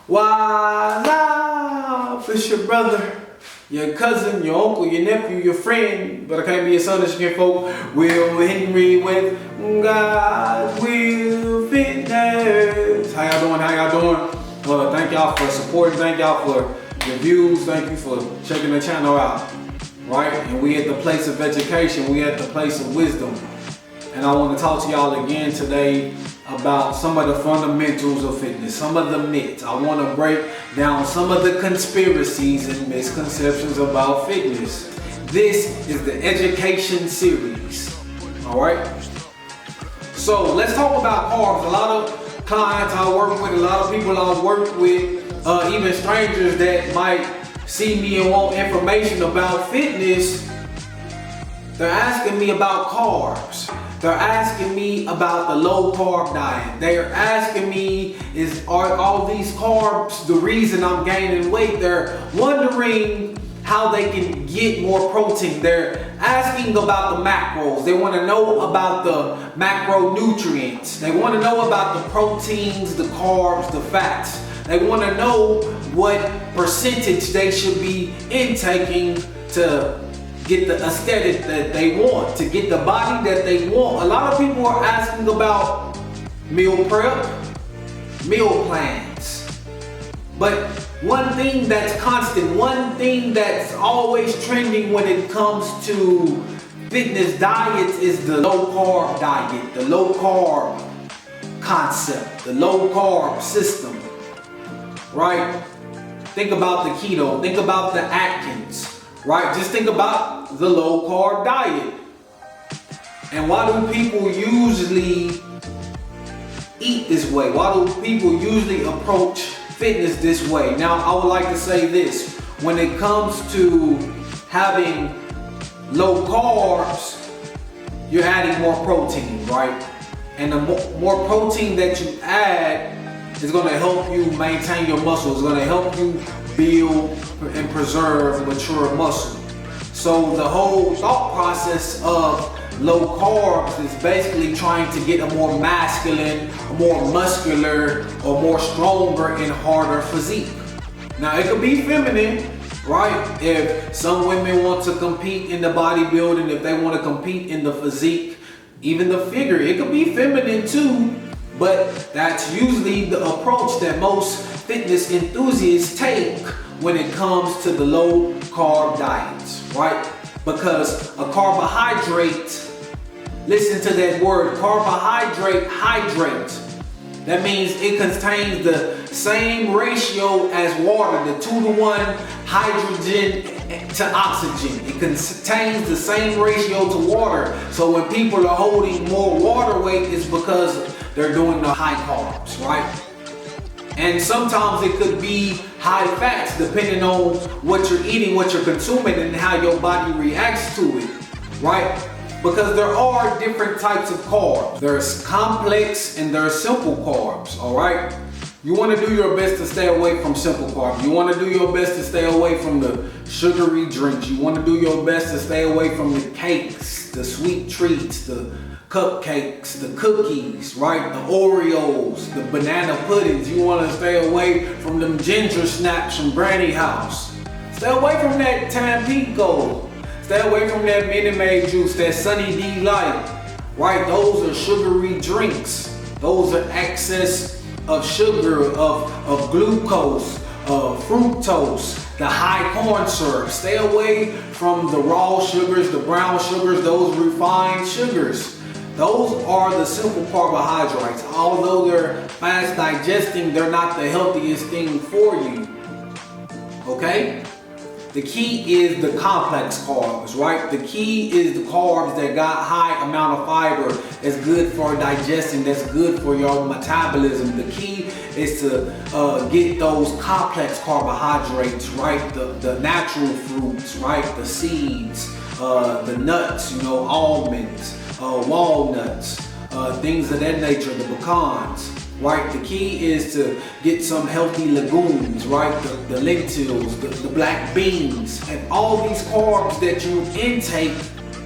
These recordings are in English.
What's up? It's your brother, your cousin, your uncle, your nephew, your friend, but I can't be your son, as you can folk, Will Henry with God's Will Fitness. How y'all doing? How y'all doing? Thank y'all for supporting, thank y'all for your views, thank you for checking the channel out, right? And we at the place of education, we at the place of wisdom. And I want to talk to y'all again today about some of the fundamentals of fitness, some of the myths. I want to break down some of the conspiracies and misconceptions about fitness. This is the education series, all right? So let's talk about carbs. A lot of clients I work with, a lot of people I work with, even strangers that might see me and want information about fitness, they're asking me about carbs. They're asking me about the low carb diet. They're asking me, are all these carbs the reason I'm gaining weight? They're wondering how they can get more protein. They're asking about the macros. They want to know about the macronutrients. They want to know about the proteins, the carbs, the fats. They want to know what percentage they should be intaking to get the aesthetic that they want, to get the body that they want. A lot of people are asking about meal prep, meal plans. But one thing that's constant, one thing that's always trending when it comes to fitness diets is the low carb diet, the low carb concept, the low carb system, right? Think about the keto, think about the Atkins. Right? Just think about the low carb diet. And why do people usually eat this way? Why do people usually approach fitness this way? Now, I would like to say this. When it comes to having low carbs, you're adding more protein, right? And the more protein that you add is going to help you maintain your muscle. It's going to help you build and preserve mature muscle. So the whole thought process of low carbs is basically trying to get a more masculine, a more muscular, or more stronger and harder physique. Now it could be feminine, right? If some women want to compete in the bodybuilding, if they want to compete in the physique, even the figure, it could be feminine too. But that's usually the approach that most fitness enthusiasts take when it comes to the low carb diets, right? Because a carbohydrate, listen to that word, carbohydrate, hydrate. That means it contains the same ratio as water, the 2-to-1 hydrogen to oxygen. It contains the same ratio to water. So when people are holding more water weight, it's because they're doing the high carbs, right? And sometimes it could be high fats depending on what you're eating, what you're consuming, and how your body reacts to it, right? Because there are different types of carbs. There's complex and there's simple carbs, all right? You want to do your best to stay away from simple carbs. You want to do your best to stay away from the sugary drinks. You want to do your best to stay away from the cakes, the sweet treats, the cupcakes, the cookies, right? The Oreos, the banana puddings. You want to stay away from them ginger snaps from Granny House. Stay away from that Tampico. Stay away from that Minute Maid juice, that Sunny D Light, right? Those are sugary drinks. Those are excess of sugar, of glucose, fructose, the high corn syrup. Stay away from the raw sugars, the brown sugars, those refined sugars. Those are the simple carbohydrates. Although they're fast digesting, they're not the healthiest thing for you. Okay? The key is the complex carbs, right? The key is the carbs that got high amount of fiber, that's good for digesting, that's good for your metabolism. The key is to get those complex carbohydrates, right? The natural fruits, right? The seeds, the nuts, almonds, walnuts, things of that nature, the pecans, right? The key is to get some healthy legumes, right? The lentils, the black beans, and all these carbs that you intake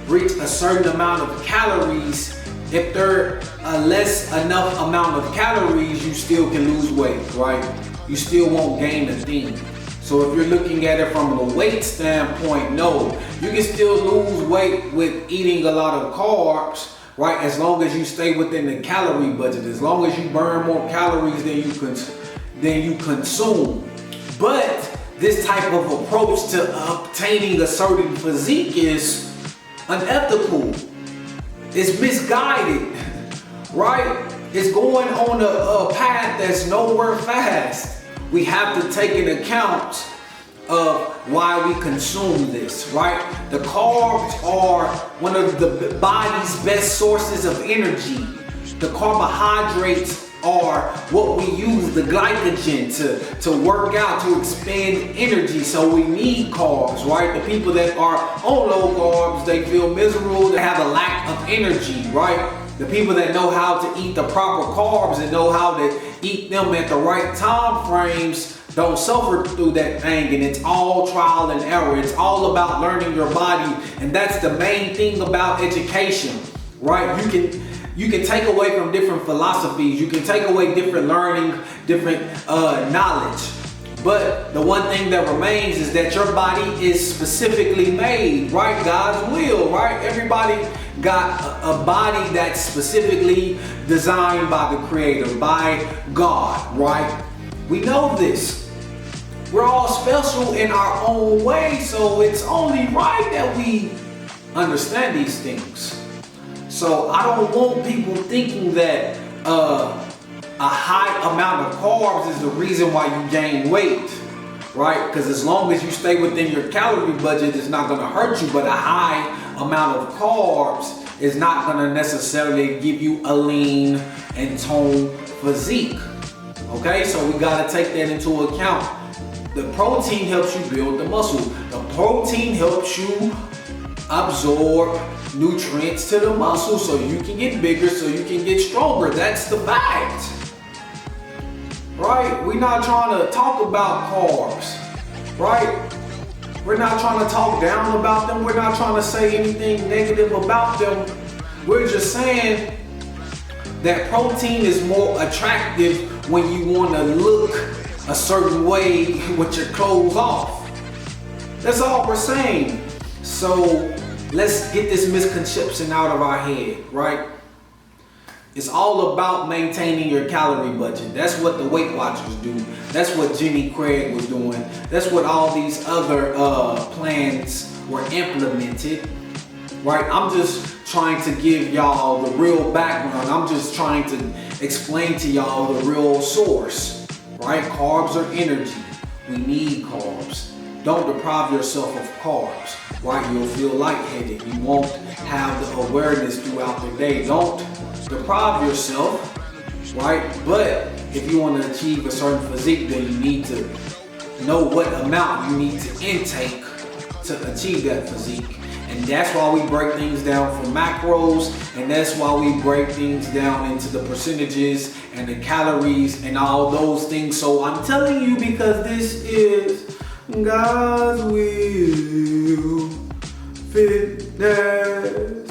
reach a certain amount of calories. If they're a less enough amount of calories, you still can lose weight, right? you still won't gain a thing. So if you're looking at it from the weight standpoint, no, you can still lose weight with eating a lot of carbs, right? As long as you stay within the calorie budget, as long as you burn more calories than you consume. But this type of approach to obtaining a certain physique is unethical. It's misguided, right? It's going on a path that's nowhere fast. We have to take into account of why we consume this, right? The carbs are one of the body's best sources of energy. The carbohydrates are what we use, the glycogen, to work out, to expend energy. So we need carbs, right? The people that are on low carbs, they feel miserable, they have a lack of energy, right? The people that know how to eat the proper carbs and know how to eat them at the right time frames don't suffer through that thing, and it's all trial and error. It's all about learning your body, and that's the main thing about education, right? You can take away from different philosophies, you can take away different learning, different knowledge, but the one thing that remains is that your body is specifically made, right? God's will, right? Everybody got a body that's specifically designed by the Creator, by God, right? We know this. We're all special in our own way, so it's only right that we understand these things. So I don't want people thinking that a high amount of carbs is the reason why you gain weight, right? Because as long as you stay within your calorie budget, it's not gonna hurt you, but a high amount of carbs is not gonna necessarily give you a lean and toned physique. Okay, so we gotta take that into account. The protein helps you build the muscle. The protein helps you absorb nutrients to the muscle so you can get bigger, so you can get stronger. That's the fact. Right? We're not trying to talk about carbs. Right? We're not trying to talk down about them. We're not trying to say anything negative about them. We're just saying that protein is more attractive when you want to look a certain way with your clothes off. That's all we're saying. So let's get this misconception out of our head, right? It's all about maintaining your calorie budget. That's what the Weight Watchers do. That's what Jenny Craig was doing. That's what all these other plans were implemented, right? I'm just trying to give y'all the real background. I'm just trying to explain to y'all the real source, right? Carbs are energy. We need carbs. Don't deprive yourself of carbs, right? You'll feel lightheaded. You won't have the awareness throughout the day. Don't deprive yourself, right? But if you want to achieve a certain physique, then you need to know what amount you need to intake to achieve that physique. And that's why we break things down for macros, and that's why we break things down into the percentages and the calories and all those things. So I'm telling you because this is God's will, fitness,